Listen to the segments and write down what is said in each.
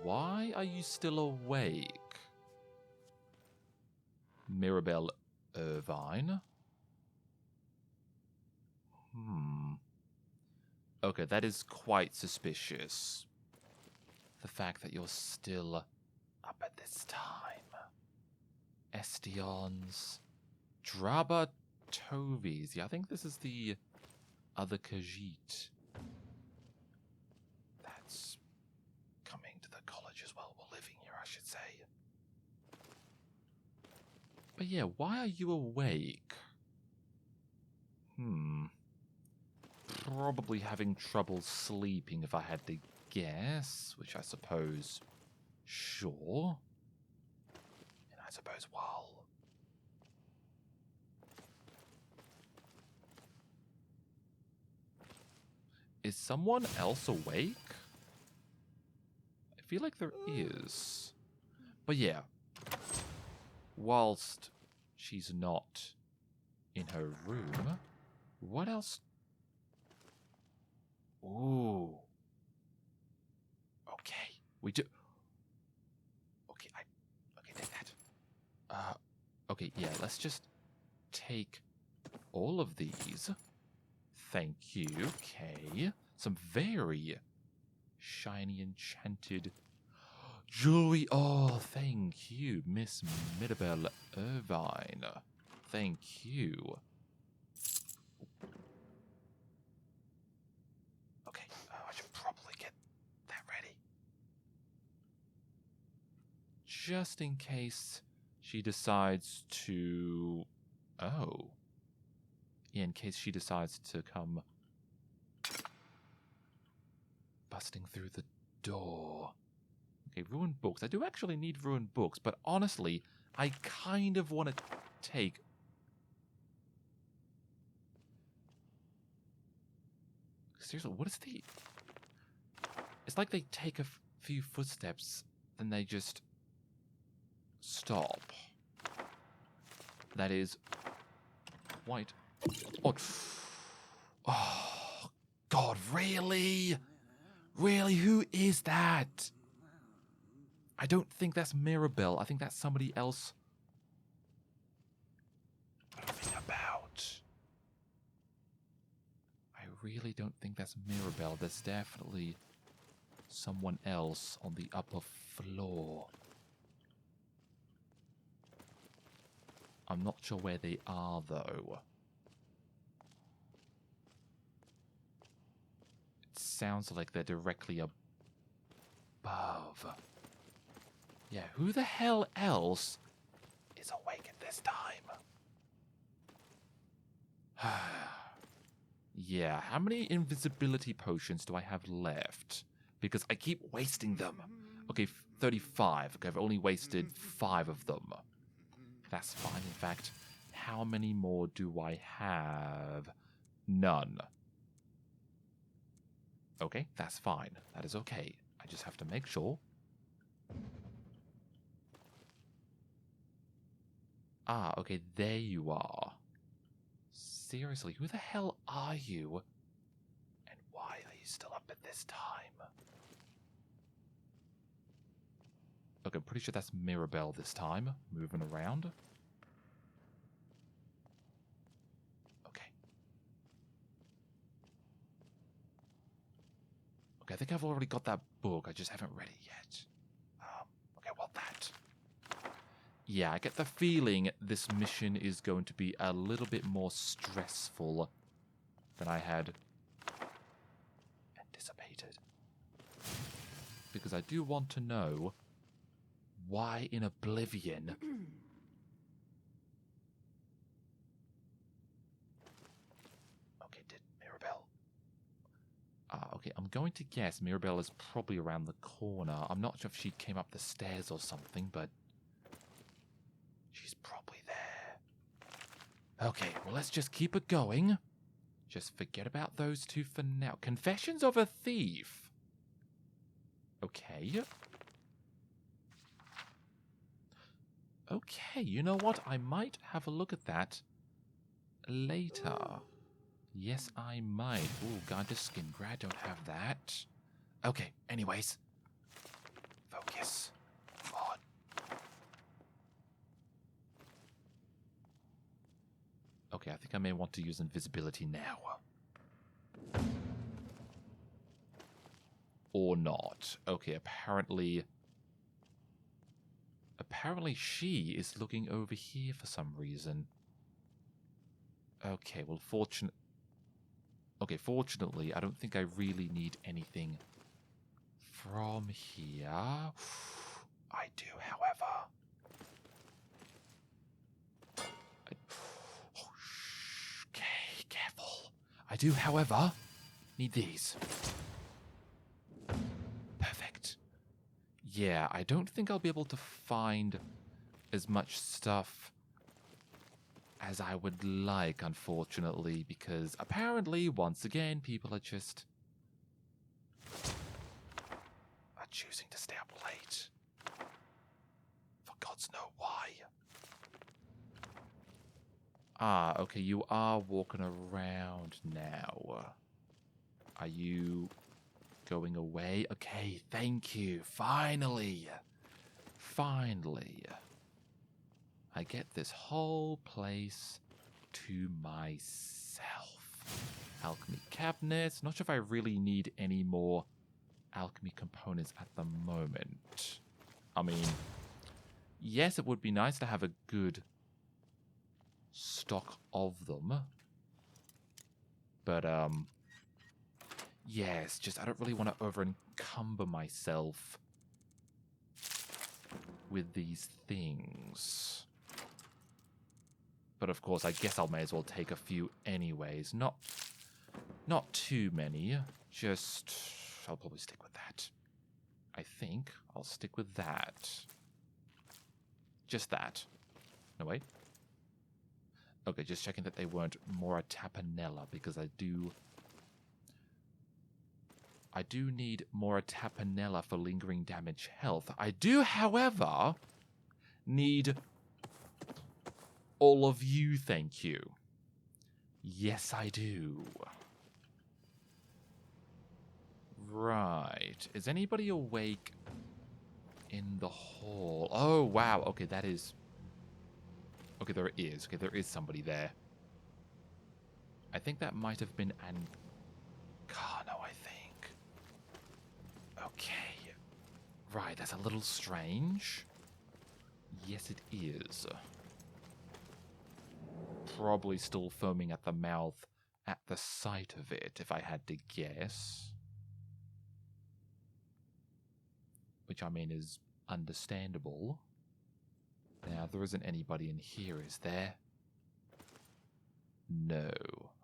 why are you still awake? Mirabelle Irvine? Okay, that is quite suspicious. The fact that you're still up at this time. Estions. Drabatoves. Yeah, I think this is the other Khajiit. That's coming to the college as well. We're living here, I should say. But yeah, why are you awake? Probably having trouble sleeping if I had to guess, which I suppose, sure. And I suppose, well... Is someone else awake? I feel like there is. But yeah, whilst she's not in her room, what else? Ooh. Okay, we do. Okay, okay, take that. Okay, yeah, let's just take all of these. Thank you. Okay, some very shiny enchanted jewelry. Oh, thank you, Miss Mirabelle Irvine. Thank you. Okay, I should probably get that ready. Just in case she decides to... Oh. Yeah, in case she decides to come busting through the door. Okay, ruined books. I do actually need ruined books, but honestly, I kind of want to take... Seriously, what is the... It's like they take a few footsteps, then they just stop. That is quite odd. Oh, God, really? Really, who is that? I don't think that's Mirabelle. I think that's somebody else. Nothing about. I really don't think that's Mirabelle. There's definitely someone else on the upper floor. I'm not sure where they are, though. It sounds like they're directly above. Yeah, who the hell else is awake at this time? Yeah, how many invisibility potions do I have left? Because I keep wasting them. Okay, 35. Okay, I've only wasted 5 of them. That's fine. In fact, how many more do I have? None. Okay, that's fine. That is okay. I just have to make sure. Ah, okay, there you are. Seriously, who the hell are you? And why are you still up at this time? Okay, I'm pretty sure that's Mirabelle this time, moving around. Okay. Okay, I think I've already got that book, I just haven't read it yet. Okay, well that. Yeah, I get the feeling this mission is going to be a little bit more stressful than I had anticipated. Because I do want to know why in Oblivion... Okay, did Mirabelle... okay, I'm going to guess Mirabelle is probably around the corner. I'm not sure if she came up the stairs or something, but... she's probably there. Okay, well, let's just keep it going. Just forget about those two for now. Confessions of a Thief. Okay. Okay, you know what? I might have a look at that later. Yes, I might. Ooh, Guide to Skin Grad, don't have that. Okay, anyways. this. Come on. Okay, I think I may want to use invisibility now. Or not. Okay, apparently she is looking over here for some reason. Okay, well, fortunately, I don't think I really need anything from here. I do, however. Okay, careful. I do, however, need these. Perfect. Yeah, I don't think I'll be able to find as much stuff as I would like, unfortunately, because apparently, once again, people are choosing to stay up late. For God's know why. Ah, okay, you are walking around now. Are you going away? Okay, thank you. Finally. Finally. I get this whole place to myself. Alchemy cabinets. Not sure if I really need any more alchemy components at the moment. I mean, yes, it would be nice to have a good stock of them. But, yes, just I don't really want to over-encumber myself with these things. But of course, I guess I may as well take a few anyways. Not too many. Just, I'll probably stick with that. I think I'll stick with that. Just that. No, wait. Okay, just checking that they weren't Mora Tapanella, because I do need Mora Tapanella for lingering damage health. I do, however, need all of you, thank you. Yes, I do. Right. Is anybody awake in the hall? Oh, wow. Okay, that is... Okay, there is. Okay, there is somebody there. I think that might have been Ancano, I think. Okay. Right, that's a little strange. Yes, it is. Probably still foaming at the mouth at the sight of it, if I had to guess. Which, I mean, is understandable. Now, there isn't anybody in here, is there? No.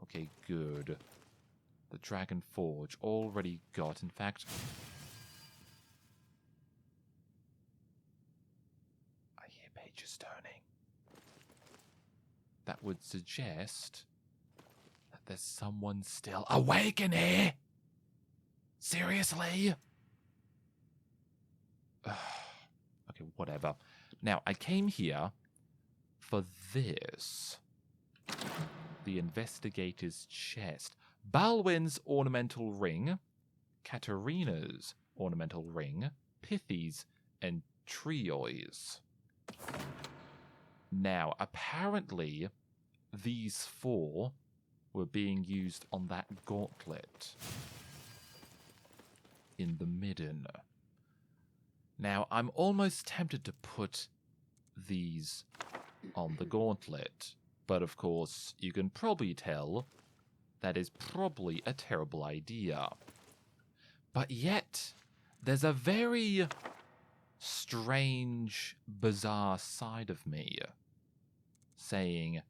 Okay, good. The Dragon Forge already got, in fact... I hear pages turning. That would suggest that there's someone still awake in here? Seriously? Okay, whatever. Now, I came here for this. The Investigator's Chest. Balwin's Ornamental Ring. Katarina's Ornamental Ring. Pithy's and Trioi's. Now, apparently, these four were being used on that gauntlet in the midden. Now, I'm almost tempted to put these on the gauntlet, but of course, you can probably tell that is probably a terrible idea. But yet, there's a very strange, bizarre side of me saying,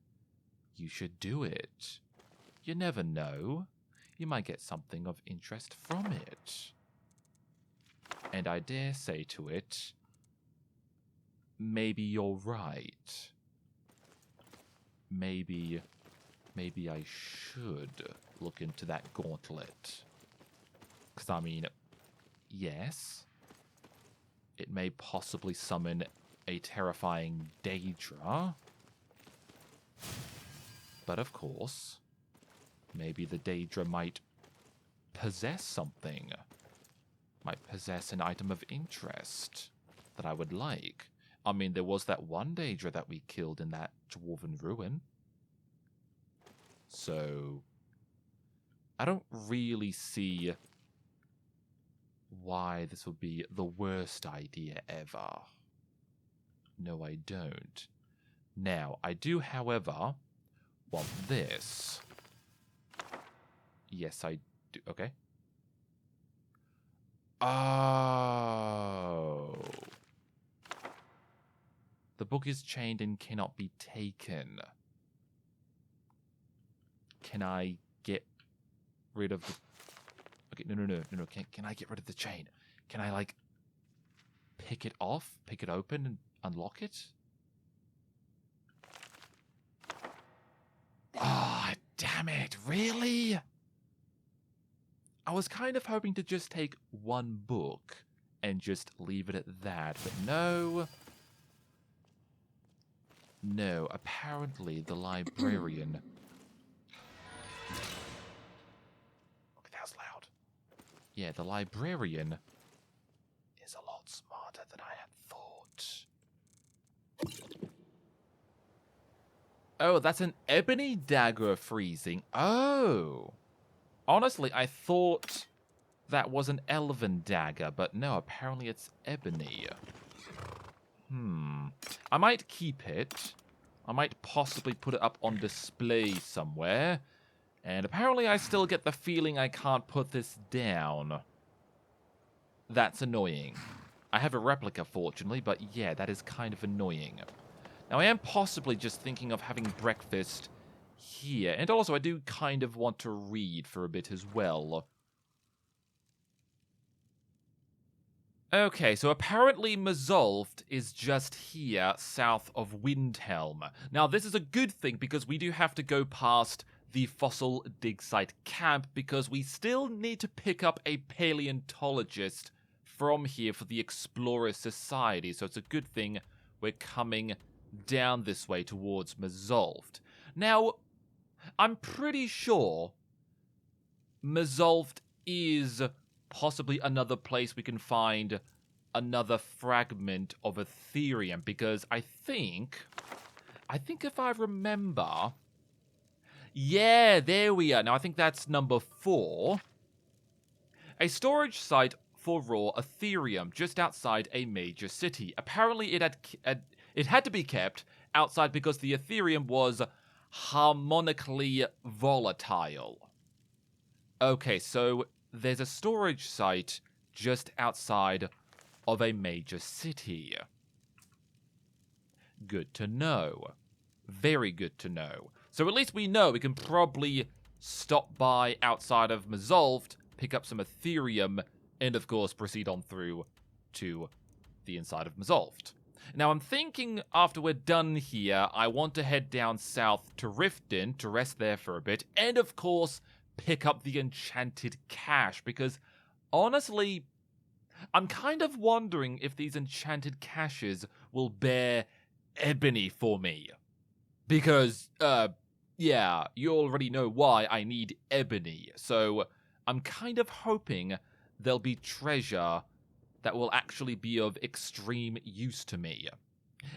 you should do it. You never know. You might get something of interest from it. And I dare say to it, maybe you're right. Maybe I should look into that gauntlet. Because, I mean, yes, it may possibly summon a terrifying Daedra. But of course, maybe the Daedra might possess something. Might possess an item of interest. that I would like. I mean, there was that one Daedra that we killed in that Dwarven Ruin. So, I don't really see why this would be the worst idea ever. No, I don't. Now, I do, however, want this. Yes, I do. Okay. Oh. The book is chained and cannot be taken. Can I get rid of the... Okay, no. Can I get rid of the chain? Can I, like, pick it off, pick it open, and unlock it? Ah, oh, damn it. Really? I was kind of hoping to just take one book and just leave it at that, but no. No, apparently the librarian... Okay, that was loud. Yeah, the librarian is a lot smarter than I had thought. Oh, that's an ebony dagger freezing. Oh. Honestly, I thought that was an elven dagger, but no, apparently it's ebony. I might keep it. I might possibly put it up on display somewhere. And apparently I still get the feeling I can't put this down. That's annoying. I have a replica, fortunately, but yeah, that is kind of annoying. Now, I am possibly just thinking of having breakfast here. And also, I do kind of want to read for a bit as well. Okay, so apparently Mazolft is just here, south of Windhelm. Now, this is a good thing because we do have to go past the fossil dig site camp because we still need to pick up a paleontologist from here for the Explorer Society. So it's a good thing we're coming down this way towards Mazolft. Now, I'm pretty sure Mazolft is possibly another place we can find another fragment of Ethereum, because I think if I remember, yeah, there we are. Now, I think that's number 4. A storage site for raw Ethereum just outside a major city. Apparently, it had to be kept outside because the Ethereum was harmonically volatile. Okay, so there's a storage site just outside of a major city. Good to know. Very good to know. So at least we know we can probably stop by outside of Mazolft, pick up some Ethereum, and of course proceed on through to the inside of Mazolft. Now I'm thinking after we're done here, I want to head down south to Riften to rest there for a bit, and of course pick up the enchanted cache, because honestly, I'm kind of wondering if these enchanted caches will bear ebony for me. Because, yeah, you already know why I need ebony, so I'm kind of hoping there'll be treasure that will actually be of extreme use to me.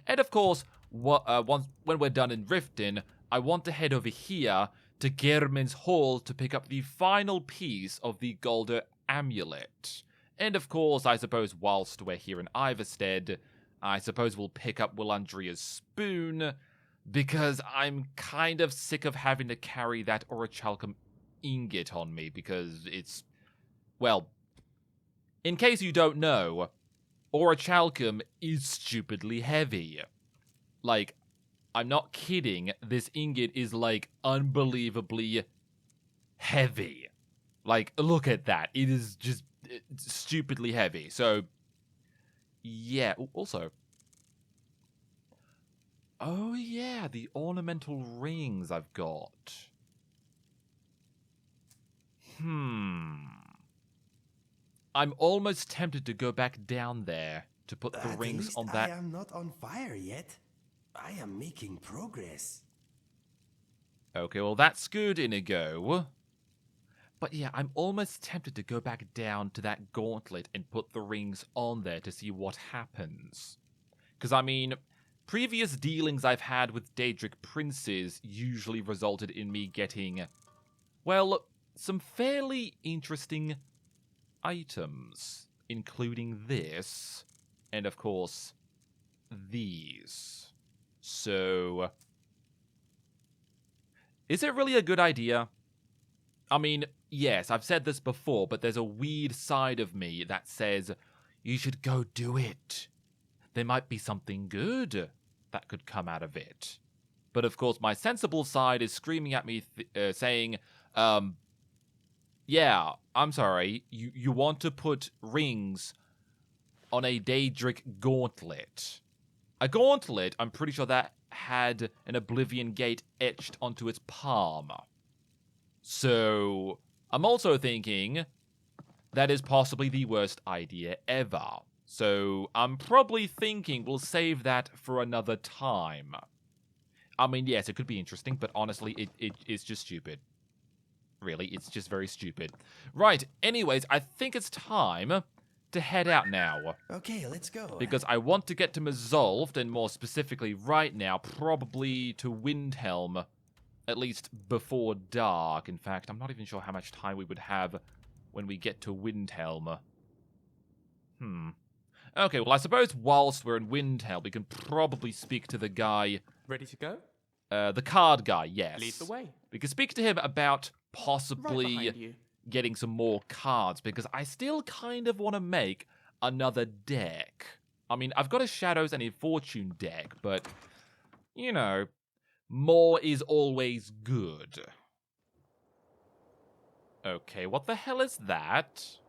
And of course, when we're done in Riften, I want to head over here to Gehrman's Hall to pick up the final piece of the Golder Amulet. And of course, I suppose whilst we're here in Iverstead, I suppose we'll pick up Willandria's spoon, because I'm kind of sick of having to carry that Orichalcum ingot on me, because it's, well, in case you don't know, Orichalcum is stupidly heavy. Like, I'm not kidding, this ingot is, like, unbelievably heavy. Like, look at that. It is just stupidly heavy. So, yeah. Also, oh yeah, the ornamental rings I've got. I'm almost tempted to go back down there to put the rings on that. I am not on fire yet. I am making progress. Okay, well that's good, Inigo. But yeah, I'm almost tempted to go back down to that gauntlet and put the rings on there to see what happens. Because, I mean, previous dealings I've had with Daedric princes usually resulted in me getting, well, some fairly interesting items, including this, and of course, these. So, is it really a good idea? I mean, yes, I've said this before, but there's a weird side of me that says, you should go do it. There might be something good that could come out of it. But of course, my sensible side is screaming at me, saying, yeah, I'm sorry, you want to put rings on a Daedric gauntlet. A gauntlet, I'm pretty sure that had an Oblivion Gate etched onto its palm. So, I'm also thinking that is possibly the worst idea ever. So, I'm probably thinking we'll save that for another time. I mean, yes, it could be interesting, but honestly, it's just stupid. Really, it's just very stupid. Right, anyways, I think it's time to head out now. Okay, let's go. Because I want to get to Resolved, and more specifically right now, probably to WINDHELM. At least before dark. In fact, I'm not even sure how much time we would have when we get to WINDHELM. Okay, well, I suppose whilst we're in WINDHELM, we can probably speak to the guy... Ready to go? The card guy, yes. Lead the way. We can speak to him about Right possibly behind you. getting some more cards, because I still kind of want to make another deck. I mean, I've got a Shadows and a Fortune deck, but, you know... more is always good. Okay, what the hell is that?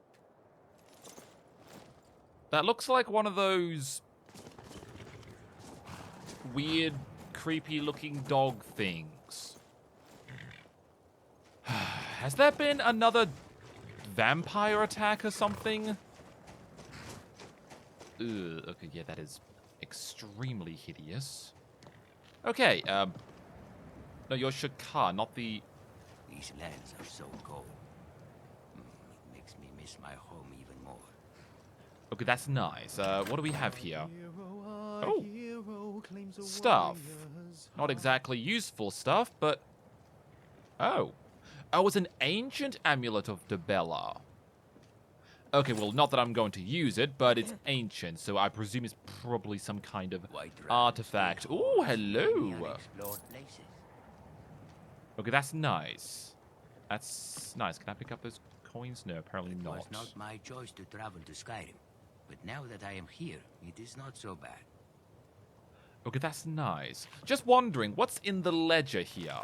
That looks like one of those weird, creepy-looking dog things. Has there been another vampire attack or something? Ugh, okay, yeah, that is extremely hideous. Okay, no, you're Shakar, not the... These lands are so cold. It makes me miss my home even more. Okay, that's nice. What do we have here? Oh, stuff. Not exactly useful stuff, but... Oh. Oh, it's an ancient amulet of Debella. Okay, well, not that I'm going to use it, but it's ancient, so I presume it's probably some kind of artifact. Ooh, hello! Okay, that's nice. That's nice. Can I pick up those coins? No, apparently It not. was not my choice to travel to Skyrim, but now that I am here, it is not so bad. Okay, that's nice. Just wondering, what's in the ledger here?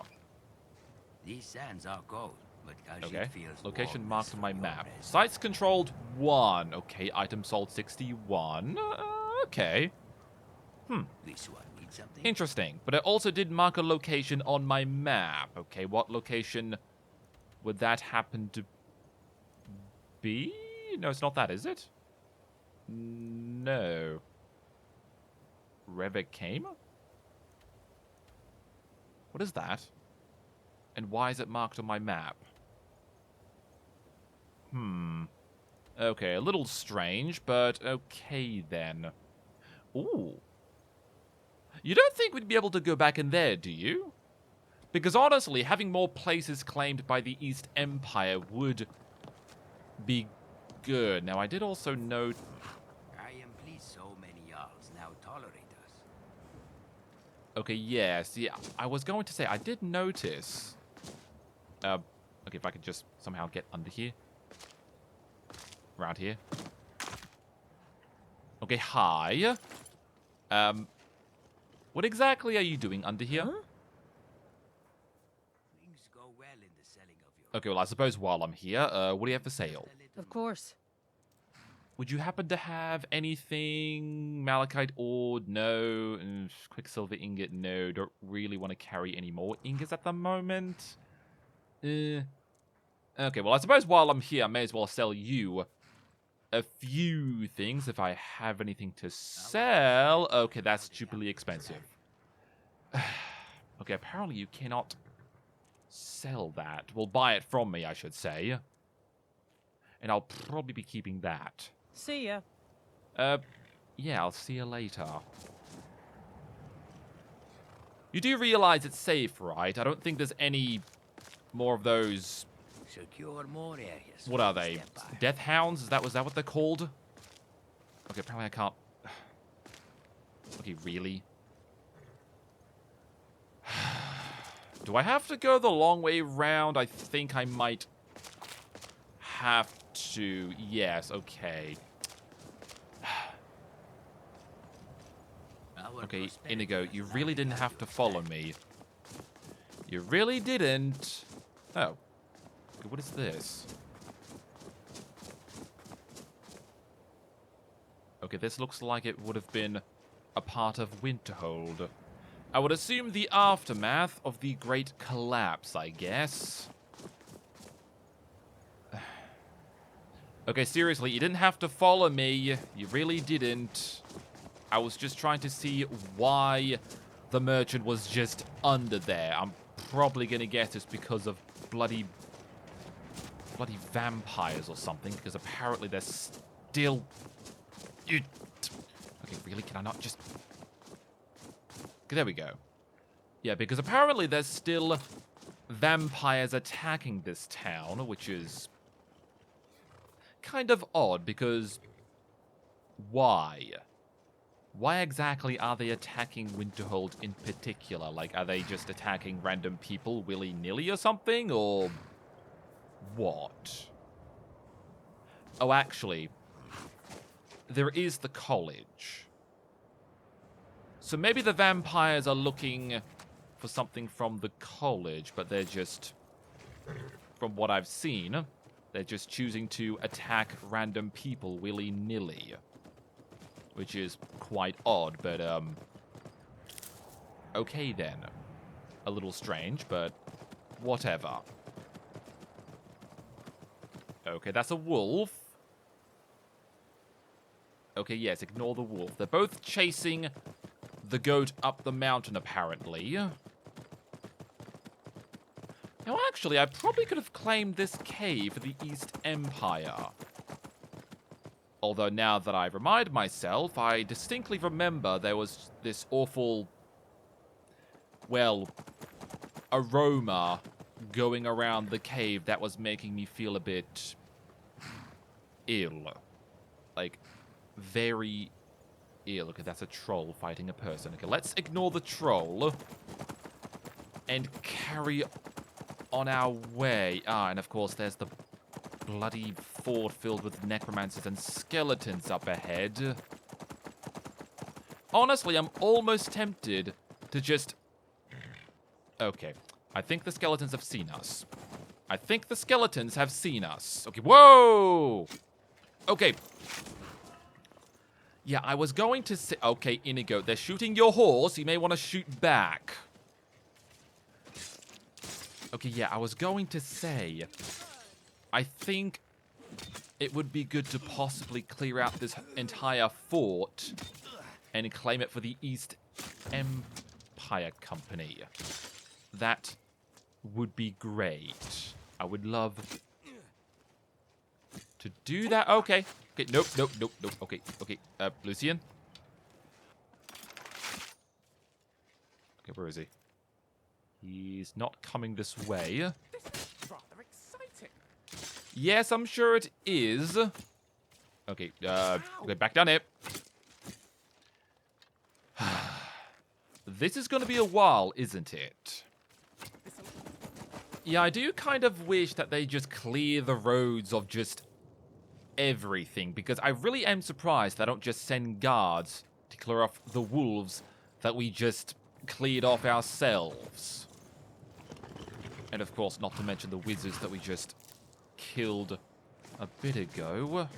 These sands are cold, but Khajiit Okay, feels location warm marked as on my your map. presence. Sites controlled 1. Okay, item sold 61. Okay. This one needs something. Interesting. But I also did mark a location on my map. Okay, what location would that happen to be? No, it's not that, is it? No. Revekame? What is that? And why is it marked on my map? Okay, a little strange, but okay then. Ooh. You don't think we'd be able to go back in there, do you? Because honestly, having more places claimed by the East Empire would be good. Now, I did also note... I am pleased so many Jarls now tolerate us. Okay, yes. Yeah, I was going to say, I did notice... okay, if I could just somehow get under here. Around here. Okay, hi. What exactly are you doing under here? Things go well in the selling of your Okay, well, I suppose while I'm here, what do you have for sale? Of course. Would you happen to have anything? Malachite ore? No. Quicksilver ingot? No. Don't really want to carry any more ingots at the moment. Okay, well, I suppose while I'm here, I may as well sell you a few things if I have anything to sell. Okay, that's stupidly expensive. Okay, apparently you cannot sell that. Well, buy it from me, I should say. And I'll probably be keeping that. See ya. Yeah, I'll see you later. You do realize it's safe, right? I don't think there's any more of those... Secure more areas. What are they? Step by. Death hounds? Is that what they're called? Okay, apparently I can't... Okay, really? Do I have to go the long way round? I think I might have to. Yes, okay. Okay, Inigo, you really didn't have to follow me. You really didn't. Oh. Okay, what is this? Okay, this looks like it would have been a part of Winterhold. I would assume the aftermath of the Great Collapse, I guess. Okay, seriously, you didn't have to follow me. You really didn't. I was just trying to see why the merchant was just under there. I'm probably gonna guess it's because of bloody vampires or something, because apparently they're still... Okay, really? Can I not just... Okay, there we go. Yeah, because apparently there's still vampires attacking this town, which is kind of odd, because why? Why exactly are they attacking Winterhold in particular? Like, are they just attacking random people willy-nilly or something, or what? Oh, actually, there is the college. So maybe the vampires are looking for something from the college, but they're just, from what I've seen, they're just choosing to attack random people willy-nilly. Which is quite odd, but, okay then. A little strange, but whatever. Okay, that's a wolf. Okay, yes, ignore the wolf. They're both chasing the goat up the mountain, apparently. Now, actually, I probably could have claimed this cave for the East Empire. Although now that I remind myself, I distinctly remember there was this awful, well, aroma going around the cave that was making me feel a bit ill. Like, very ill. Okay, that's a troll fighting a person. Okay, let's ignore the troll and carry on our way. Ah, and of course there's the bloody fort filled with necromancers and skeletons up ahead. Honestly, I'm almost tempted to just... Okay, I think the skeletons have seen us. I think the skeletons have seen us. Okay, whoa! Okay. Yeah, I was going to say... Okay, Inigo, they're shooting your horse. You may want to shoot back. Okay, yeah, I was going to say... I think it would be good to possibly clear out this entire fort and claim it for the East Empire Company. That would be great. I would love to do that. Okay. Okay, nope. Okay, Lucian. Okay, where is he? He's not coming this way. Rather exciting. Yes, I'm sure it is. Okay, okay, back down here. This is going to be a while, isn't it? Yeah, I do kind of wish that they just clear the roads of just everything, because I really am surprised they don't just send guards to clear off the wolves that we just cleared off ourselves. And of course, not to mention the wizards that we just killed a bit ago.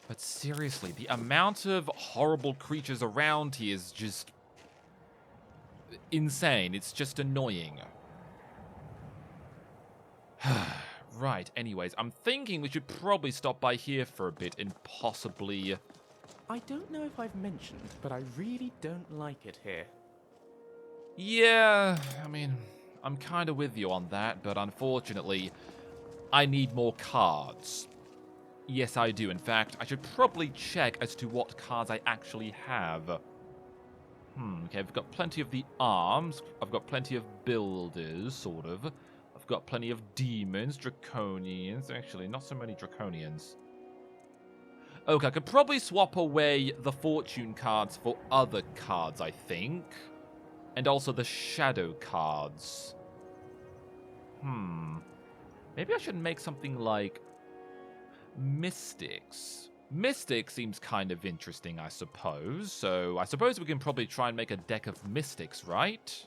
But seriously, the amount of horrible creatures around here is just insane. It's just annoying. Right, anyways, I'm thinking we should probably stop by here for a bit and possibly... I don't know if I've mentioned, but I really don't like it here. Yeah, I mean, I'm kind of with you on that, but unfortunately, I need more cards. Yes, I do. In fact, I should probably check as to what cards I actually have. Okay, I've got plenty of the arms. I've got plenty of builders, sort of. I've got plenty of demons, draconians. Actually, not so many draconians. Okay, I could probably swap away the fortune cards for other cards, I think. And also the shadow cards. Maybe I should make something like Mystics. Mystic seems kind of interesting, I suppose. So I suppose we can probably try and make a deck of Mystics, right?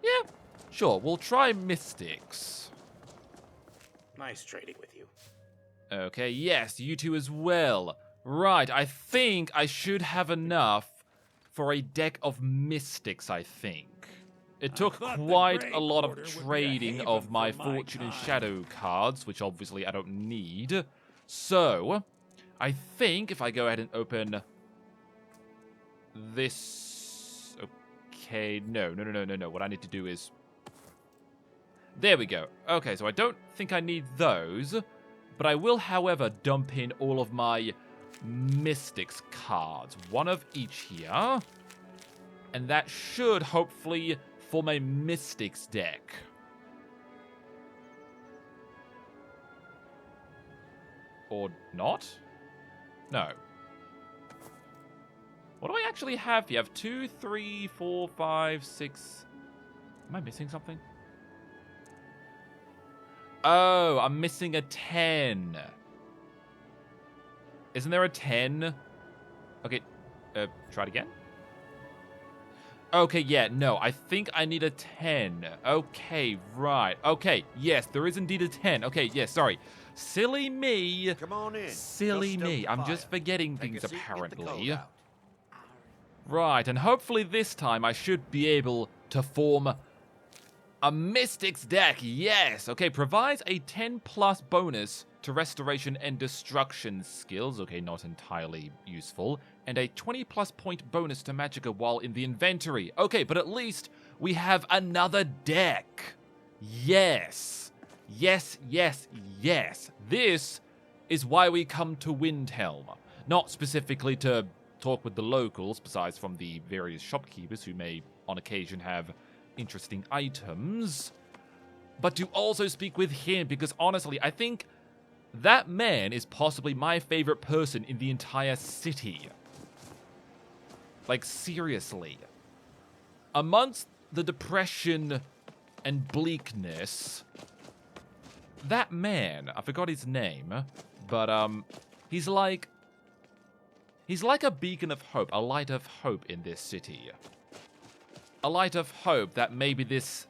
Yeah, sure. We'll try Mystics. Nice trading with you. Okay, yes, you two as well. Right, I think I should have enough for a deck of Mystics, I think. It took quite a lot of trading of my Fortune and Shadow cards, which obviously I don't need. So, I think if I go ahead and open this... Okay, no. What I need to do is... There we go. Okay, so I don't think I need those, but I will, however, dump in all of my Mystics cards. One of each here. And that should hopefully form a Mystics deck. Or not? No. What do I actually have? You have 2, 3, 4, 5, 6... Am I missing something? Oh, I'm missing a 10. Isn't there a 10? Okay, try it again. Okay, yeah, no, I think I need a 10. Okay, right. Okay, yes, there is indeed a 10. Okay, yes, sorry. Silly me. Come on in. Silly Just me. stoke the I'm just fire. forgetting Take things, a seat, get the apparently. cold out. Right, and hopefully this time I should be able to form a Mystics deck. Yes. Okay, provides a 10 plus bonus to restoration and destruction skills. Okay, not entirely useful. And a 20 plus point bonus to magicka while in the inventory. Okay, but at least we have another deck. Yes. Yes, yes, yes. This is why we come to WINDHELM. Not specifically to talk with the locals, besides from the various shopkeepers who may on occasion have interesting items, but to also speak with him, because honestly, I think that man is possibly my favorite person in the entire city. Like, seriously. Amongst the depression and bleakness, that man, I forgot his name, but he's like a beacon of hope, a light of hope in this city. A light of hope that maybe this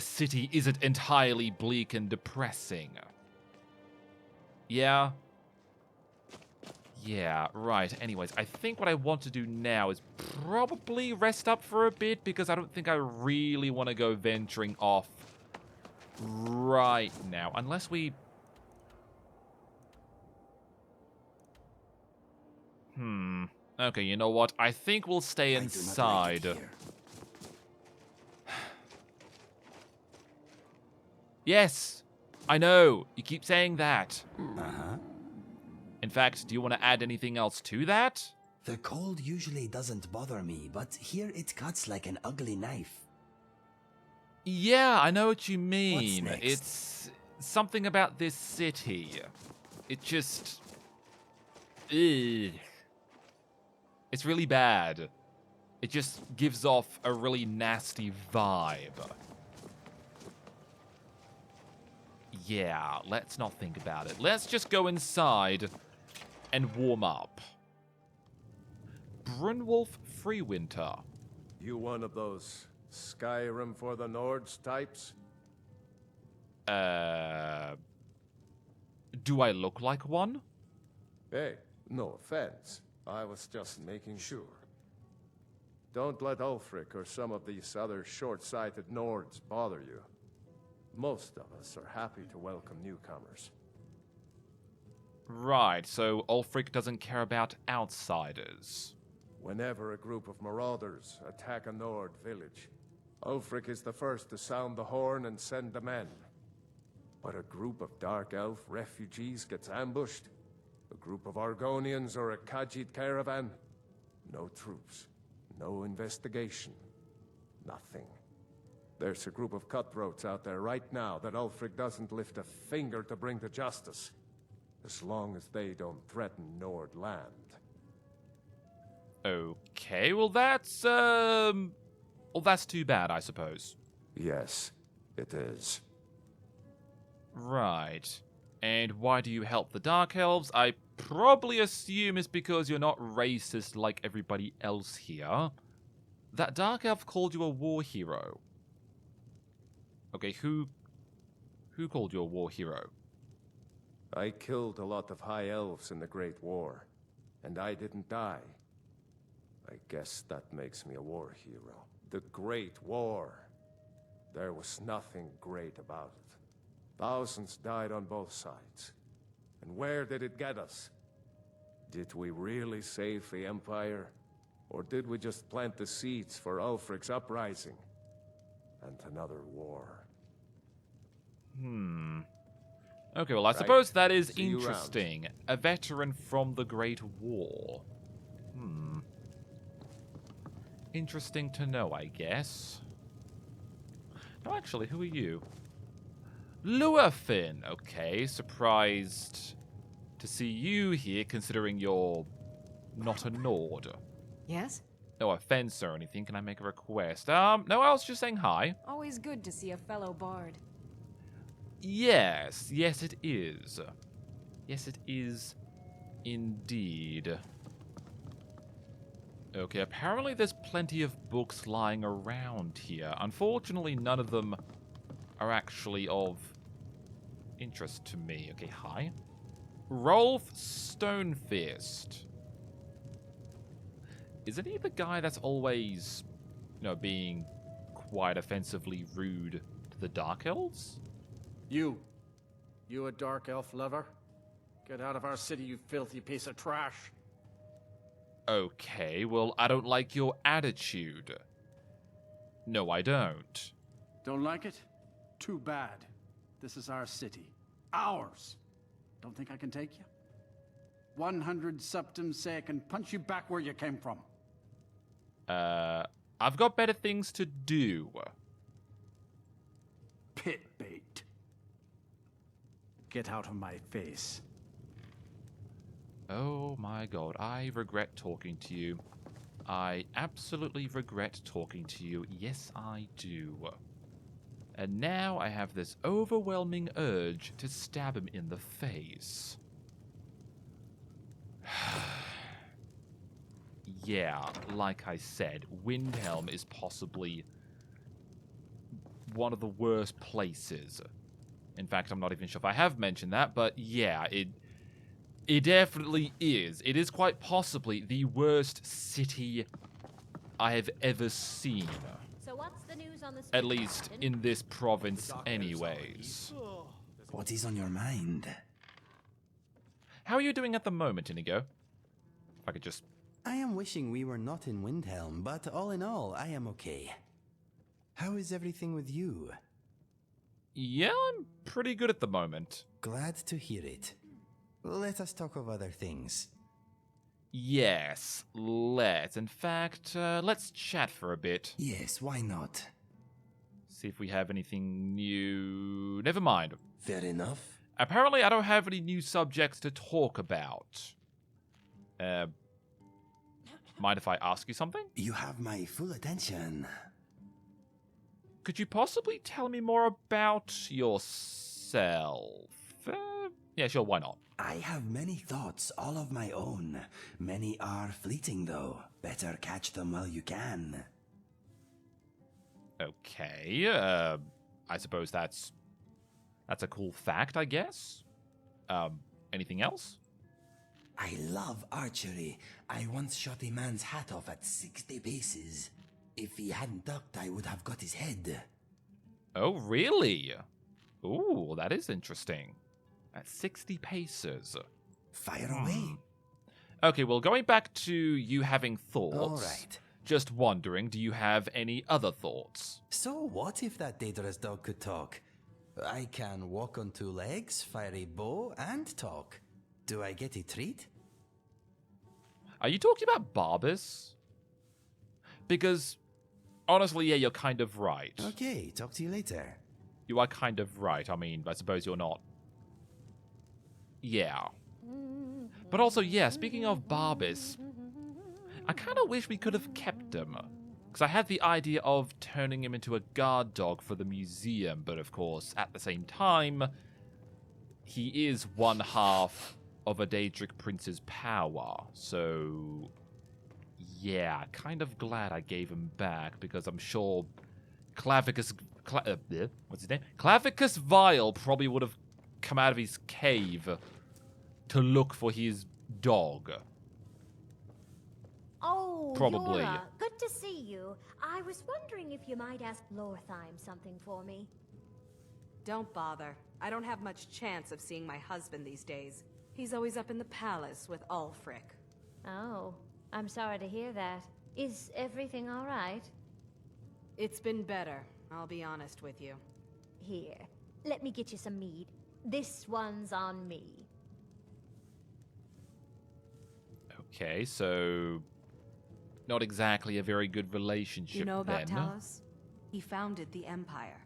city isn't entirely bleak and depressing. Yeah? Yeah, right. Anyways, I think what I want to do now is probably rest up for a bit, because I don't think I really want to go venturing off right now. Unless we... Okay, you know what? I think we'll stay inside. I do not like it here. Yes, I know. You keep saying that. Uh-huh. In fact, do you want to add anything else to that? The cold usually doesn't bother me, but here it cuts like an ugly knife. Yeah, I know what you mean. What's next? It's something about this city. It just... Ugh. It's really bad. It just gives off a really nasty vibe. Yeah, let's not think about it. Let's just go inside and warm up. Brunwolf Freewinter. You one of those Skyrim for the Nords types? Do I look like one? Hey, no offense. I was just making sure. Don't let Ulfric or some of these other short-sighted Nords bother you. Most of us are happy to welcome newcomers. Right, so Ulfric doesn't care about outsiders. Whenever a group of marauders attack a Nord village, Ulfric is the first to sound the horn and send the men. But a group of Dark Elf refugees gets ambushed? A group of Argonians or a Khajiit caravan? No troops. No investigation. Nothing. There's a group of cutthroats out there right now that Ulfric doesn't lift a finger to bring to justice. As long as they don't threaten Nord land. Okay, well that's too bad, I suppose. Yes, it is. Right. And why do you help the Dark Elves? I probably assume it's because you're not racist like everybody else here. That Dark Elf called you a war hero. Okay, who called you a war hero? I killed a lot of High Elves in the Great War, and I didn't die. I guess that makes me a war hero. The Great War. There was nothing great about it. Thousands died on both sides. And where did it get us? Did we really save the Empire? Or did we just plant the seeds for Ulfric's uprising? And another war. Okay, well, I suppose that is interesting. A veteran from the Great War. Interesting to know, I guess. No, actually, who are you? Luafin. Okay, surprised to see you here, considering you're not a Nord. Yes? No offense or anything. Can I make a request? No, I was just saying hi. Always good to see a fellow bard. Yes, it is. Yes, it is indeed. Okay, apparently there's plenty of books lying around here. Unfortunately, none of them are actually of interest to me. Okay, hi. Rolf Stonefist. Isn't he the guy that's always, being quite offensively rude to the Dark Elves? You a Dark Elf lover? Get out of our city, you filthy piece of trash. Okay, well, I don't like your attitude. No, I don't. Don't like it? Too bad. This is our city. Ours. Don't think I can take you? 100 septums say I can punch you back where you came from. I've got better things to do. Pit bait. Get out of my face. Oh my god, I regret talking to you. I absolutely regret talking to you. Yes, I do. And now I have this overwhelming urge to stab him in the face. Yeah, like I said, Windhelm is possibly one of the worst places. In fact, I'm not even sure if I have mentioned that, but yeah, it definitely is. It is quite possibly the worst city I have ever seen. So what's the news on the street, At least Captain? in this province anyways. What is on your mind? How are you doing at the moment, Inigo? If I could just... I am wishing we were not in Windhelm, but all in all, I am okay. How is everything with you? Yeah, I'm pretty good at the moment. Glad to hear it. Let us talk of other things. Yes, let's. In fact, let's chat for a bit. Yes, why not? See if we have anything new. Never mind. Fair enough. Apparently, I don't have any new subjects to talk about. Mind if I ask you something? You have my full attention. Could you possibly tell me more about yourself? Yeah, sure, why not? I have many thoughts, all of my own. Many are fleeting, though. Better catch them while you can. Okay, I suppose that's a cool fact, I guess. Anything else? I love archery. I once shot a man's hat off at 60 paces. If he hadn't ducked, I would have got his head. Oh, really? Ooh, that is interesting. At 60 paces. Fire away. Okay, well, going back to you having thoughts. All right. just wondering, do you have any other thoughts? So what if that dangerous dog could talk? I can walk on 2 legs, fire a bow, and talk. Do I get a treat? Are you talking about Barbas? Because, honestly, yeah, you're kind of right. Okay, talk to you later. You are kind of right. I mean, I suppose you're not. Yeah. But also, yeah, speaking of Barbas, I kind of wish we could have kept him. Because I had the idea of turning him into a guard dog for the museum, but of course, at the same time, he is one half of a Daedric Prince's power. So, yeah, kind of glad I gave him back, because I'm sure Clavicus Vile probably would have come out of his cave to look for his dog. Oh, Probably. Yora, good to see you. I was wondering if you might ask Lortheim something for me. Don't bother. I don't have much chance of seeing my husband these days. He's always up in the palace with Ulfric. Oh, I'm sorry to hear that. Is everything all right? It's been better, I'll be honest with you. Here, let me get you some mead. This one's on me. Okay, so not exactly a very good relationship You know about then. Talos? He founded the Empire.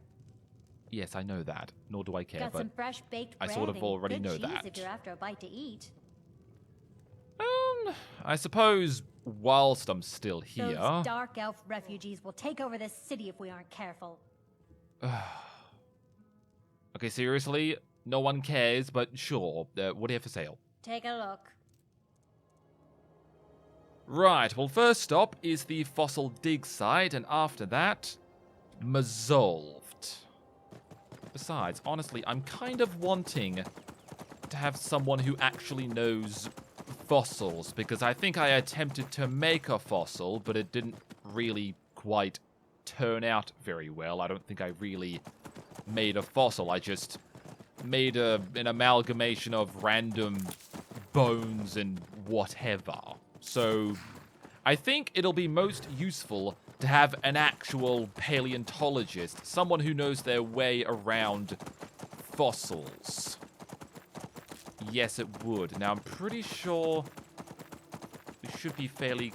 Yes, I know that. Nor do I care, Got but some fresh baked I bread sort of and already good know cheese that. if you're after a bite to eat. I suppose whilst I'm still here. Those dark elf refugees will take over this city if we aren't careful. Okay, seriously? No one cares, but sure. What do you have for sale? Take a look. Right, well, first stop is the fossil dig site, and after that, Mazolved. Besides, honestly, I'm kind of wanting to have someone who actually knows fossils, because I think I attempted to make a fossil, but it didn't really quite turn out very well. I don't think I really made a fossil. I just made an amalgamation of random bones and whatever. So I think it'll be most useful to have an actual paleontologist, someone who knows their way around fossils. Yes, it would. Now, I'm pretty sure we should be fairly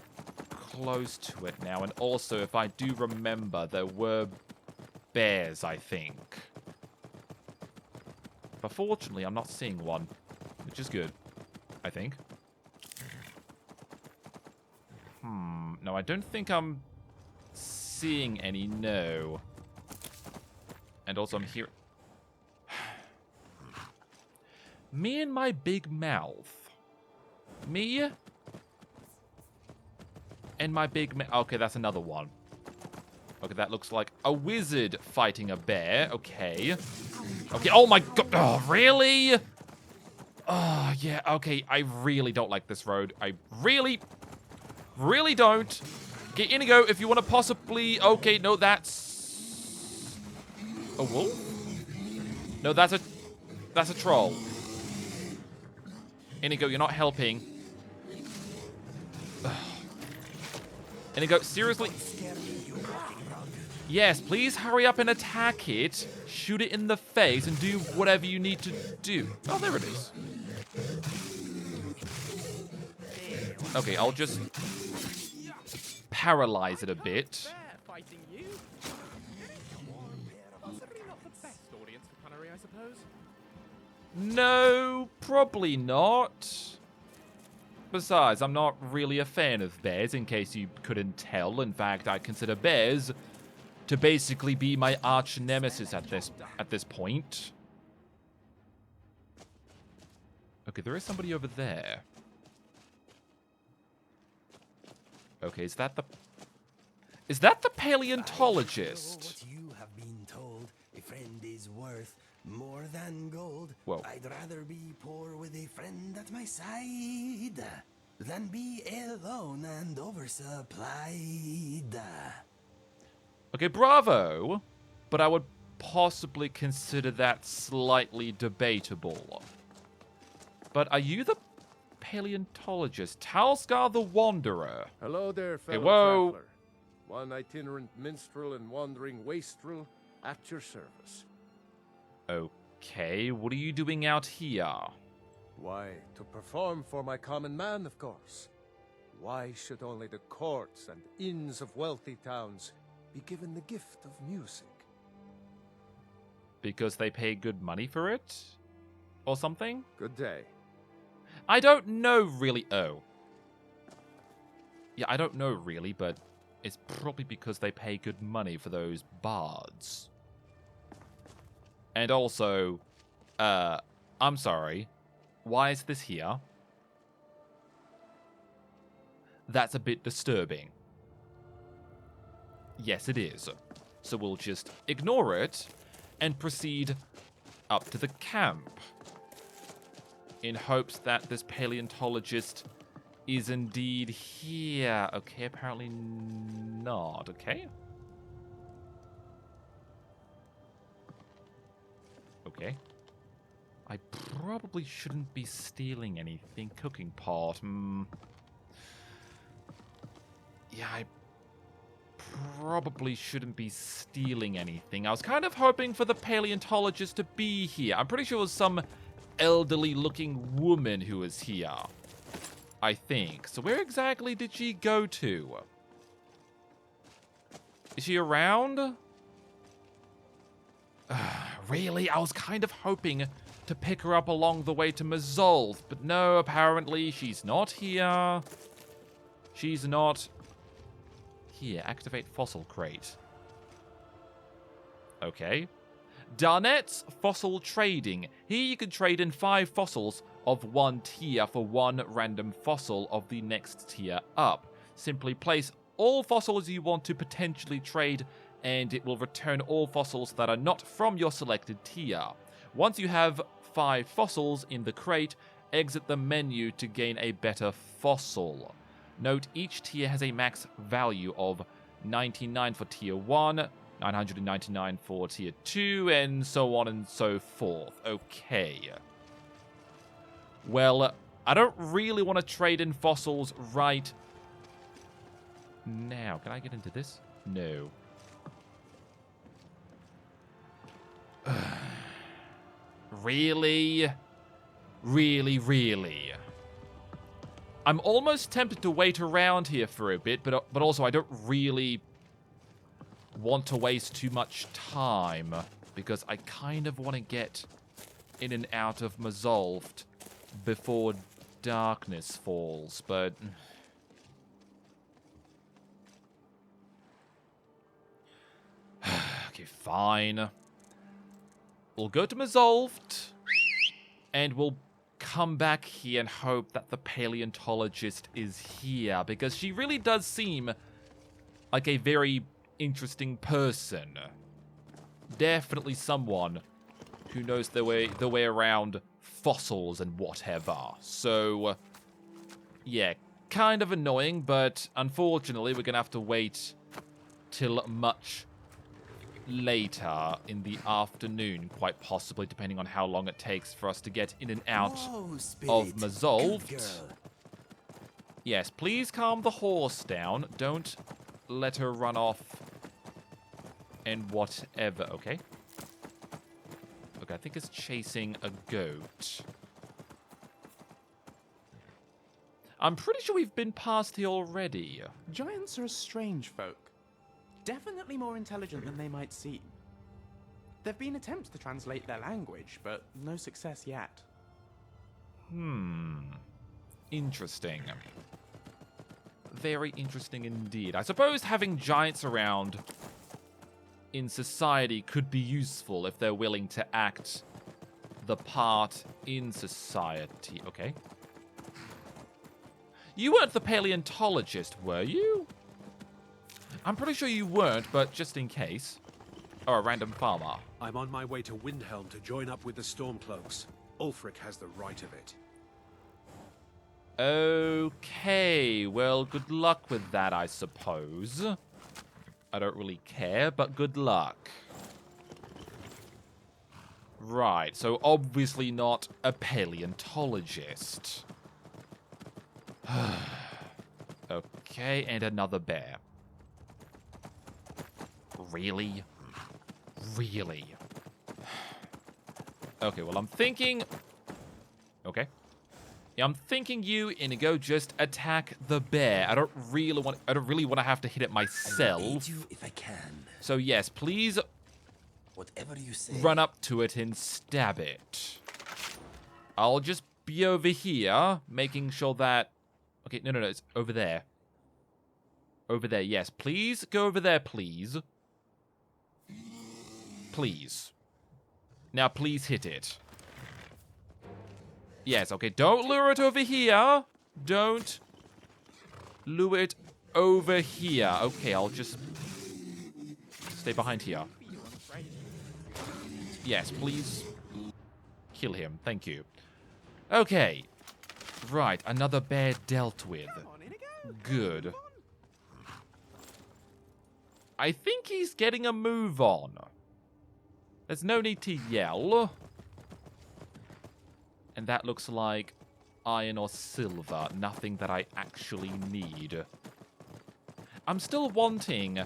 close to it now. And also, if I do remember, there were bears, I think. But fortunately, I'm not seeing one, which is good, I think. No, I don't think I'm seeing any, no. And also, I'm here. Me and my big mouth. Me and my big mouth. Okay, that's another one. Okay, that looks like a wizard fighting a bear. Okay. Okay, oh my god. Oh, really? Oh, yeah, okay. I really don't like this road. I really don't. Okay, Inigo, if you want to possibly... Okay, no, that's... a wolf? No, that's a troll. Inigo, you're not helping. Ugh. Inigo, seriously? Yes, please hurry up and attack it. Shoot it in the face and do whatever you need to do. Oh, there it is. Okay, I'll just paralyze it a bit. No, probably not. Besides, I'm not really a fan of bears, in case you couldn't tell. In fact, I consider bears to basically be my arch nemesis at this point. Okay, there is somebody over there. Okay, is that the paleontologist? What you have been told, a friend is worth more than gold. Whoa. I'd rather be poor with a friend at my side than be alone and oversupplied. Okay, bravo. But I would possibly consider that slightly debatable. But are you the paleontologist? Talsgar the Wanderer. Hello there, fellow whoa. traveler. one itinerant minstrel and wandering wastrel at your service. Okay, what are you doing out here? Why, to perform for my common man, of course. Why should only the courts and inns of wealthy towns be given the gift of music? Because they pay good money for it? Or something? Good day. I don't know really. Oh. Yeah, I don't know really, but it's probably because they pay good money for those bards. And also, I'm sorry. Why is this here? That's a bit disturbing. Yes, it is. So we'll just ignore it and proceed up to the camp in hopes that this paleontologist is indeed here. Okay, apparently not. Okay. Okay. I probably shouldn't be stealing anything. Cooking pot. Yeah, I probably shouldn't be stealing anything. I was kind of hoping for the paleontologist to be here. I'm pretty sure it was some elderly-looking woman who was here. I think. So where exactly did she go to? Is she around? Really? I was kind of hoping to pick her up along the way to Mazolth, but no, apparently she's not here. She's not here. Activate fossil crate. Okay. Darnett's Fossil Trading. Here you can trade in 5 fossils of 1 tier for 1 random fossil of the next tier up. Simply place all fossils you want to potentially trade, and it will return all fossils that are not from your selected tier. Once you have 5 fossils in the crate, exit the menu to gain a better fossil. Note each tier has a max value of 99 for tier 1, 999 for tier 2, and so on and so forth. Okay. Well, I don't really want to trade in fossils right now. Can I get into this? No. Really? Really, really? I'm almost tempted to wait around here for a bit, but also I don't really want to waste too much time, because I kind of want to get in and out of Mazolft before darkness falls, but okay, fine. We'll go to Mazolft, and we'll come back here and hope that the paleontologist is here, because she really does seem like a very interesting person. Definitely someone who knows the way around fossils and whatever. So, yeah, kind of annoying, but unfortunately we're gonna have to wait till much later in the afternoon, quite possibly, depending on how long it takes for us to get in and out of Mazolft. Yes, please calm the horse down. Don't let her run off and whatever. Okay. Okay, I think it's chasing a goat. I'm pretty sure we've been past here already. Giants are a strange folk. Definitely more intelligent than they might seem. There've been attempts to translate their language, but no success yet. Interesting. Very interesting indeed. I suppose having giants around in society could be useful if they're willing to act the part in society. Okay. You weren't the paleontologist, were you? I'm pretty sure you weren't, but just in case. Oh, a random farmer. I'm on my way to WINDHELM to join up with the Stormcloaks. Ulfric has the right of it. Okay, well, good luck with that, I suppose. I don't really care, but good luck. Right, so obviously not a paleontologist. Okay, and another bear. Really? Really? Okay, well, I'm thinking... Okay. Yeah, I'm thinking you, Inigo, just attack the bear. I don't really want to have to hit it myself. I'll aid you if I can. So yes, please Whatever you say. run up to it and stab it. I'll just be over here, making sure that... Okay, no, it's over there. Over there, yes. Please go over there, please. Please. Now, please hit it. Yes, okay, don't lure it over here. Don't lure it over here. Okay, I'll just stay behind here. Yes, please kill him. Thank you. Okay. Right, another bear dealt with. Good. I think he's getting a move on. There's no need to yell. And that looks like iron or silver. Nothing that I actually need. I'm still wanting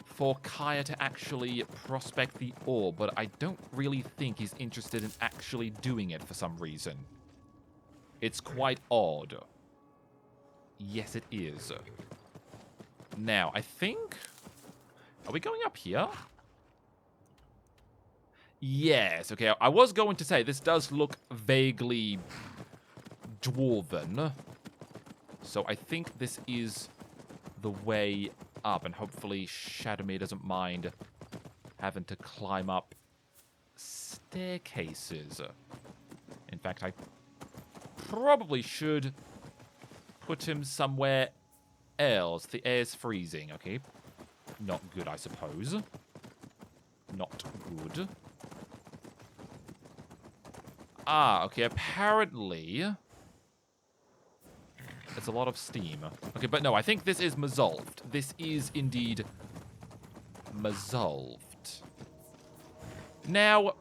for Kaya to actually prospect the ore, but I don't really think he's interested in actually doing it for some reason. It's quite odd. Yes, it is. Now, I think... Are we going up here? Yes, okay. I was going to say, this does look vaguely dwarven. So I think this is the way up, and hopefully Shadowmere doesn't mind having to climb up staircases. In fact, I probably should put him somewhere else. The air's freezing, okay. Not good, I suppose. Not good. Ah, okay, apparently... There's a lot of steam. Okay, but no, I think this is Mazolved. This is indeed Mazolved. Now,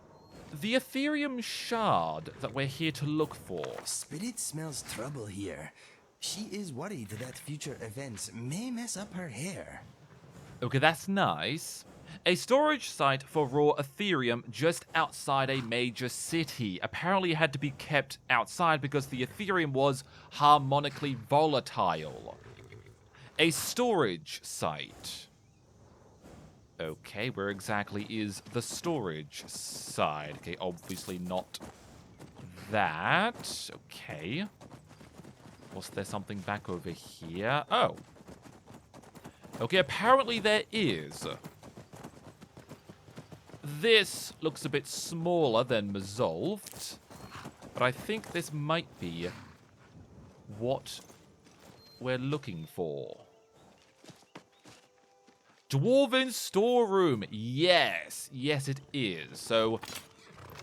the Ethereum shard that we're here to look for... Spirit smells trouble here. She is worried that future events may mess up her hair. Okay, that's nice. A storage site for raw Ethereum just outside a major city. Apparently it had to be kept outside because the Ethereum was harmonically volatile. A storage site. Okay, where exactly is the storage site? Okay, obviously not that. Okay. Was there something back over here? Oh. Okay, apparently there is. This looks a bit smaller than Mazolved, but I think this might be what we're looking for. Dwarven storeroom. Yes. Yes, it is. So,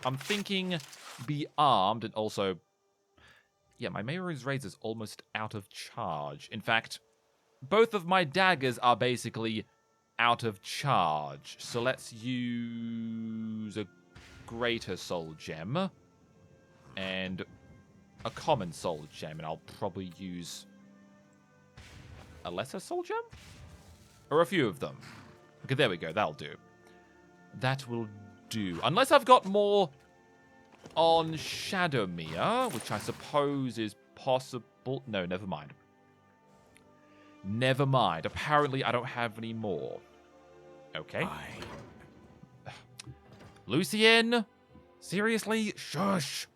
I'm thinking be armed and also... Yeah, my Mayor's Razor's almost out of charge. In fact, both of my daggers are basically out of charge. So let's use a greater soul gem and a common soul gem, and I'll probably use a lesser soul gem? Or a few of them. Okay, there we go. That'll do. That will do. Unless I've got more on Shadowmere, which I suppose is possible. No, never mind. Never mind. Apparently, I don't have any more. Okay. Lucien? Seriously? Shush.